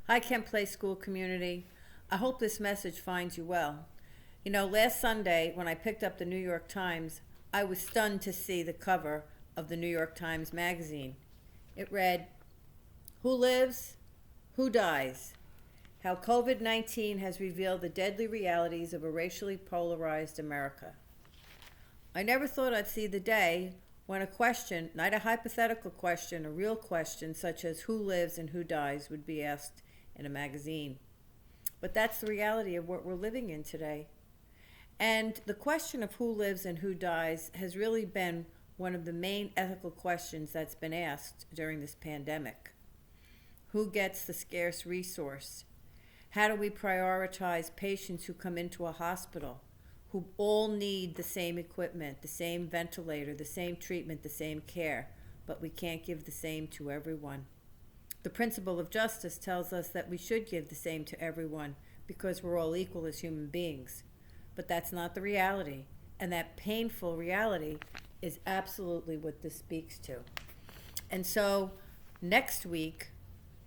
Hi, Kent Place School community. I hope this message finds you well. You know, last Sunday when I picked up the New York Times, I was stunned to see the cover of the New York Times magazine. It read, "Who lives? Who dies? How COVID-19 has revealed the deadly realities of a racially polarized America." I never thought I'd see the day when a question, not a hypothetical question, a real question such as who lives and who dies would be asked in a magazine. But that's the reality of what we're living in today. And the question of who lives and who dies has really been one of the main ethical questions that's been asked during this pandemic. Who gets the scarce resource? How do we prioritize patients who come into a hospital, who all need the same equipment, the same ventilator, the same treatment, the same care, but we can't give the same to everyone? The principle of justice tells us that we should give the same to everyone because we're all equal as human beings. But that's not the reality. And that painful reality is absolutely what this speaks to. And so next week,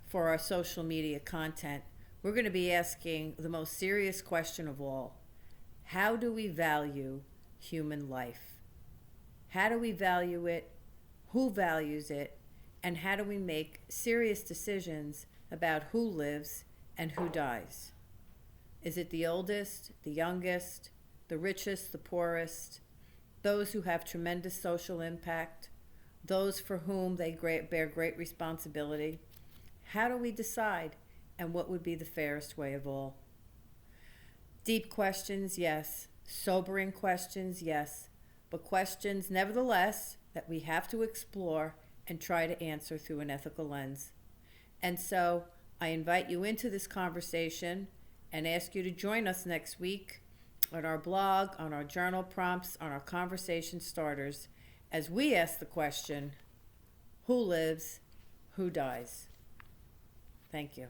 for our social media content, we're going to be asking the most serious question of all. How do we value human life? How do we value it? Who values it? And how do we make serious decisions about who lives and who dies? Is it the oldest, the youngest, the richest, the poorest, those who have tremendous social impact, those for whom they bear great responsibility? How do we decide, and what would be the fairest way of all? Deep questions, yes. Sobering questions, yes. But questions, nevertheless, that we have to explore and try to answer through an ethical lens. And so I invite you into this conversation and ask you to join us next week on our blog, on our journal prompts, on our conversation starters, as we ask the question, who lives, who dies? Thank you.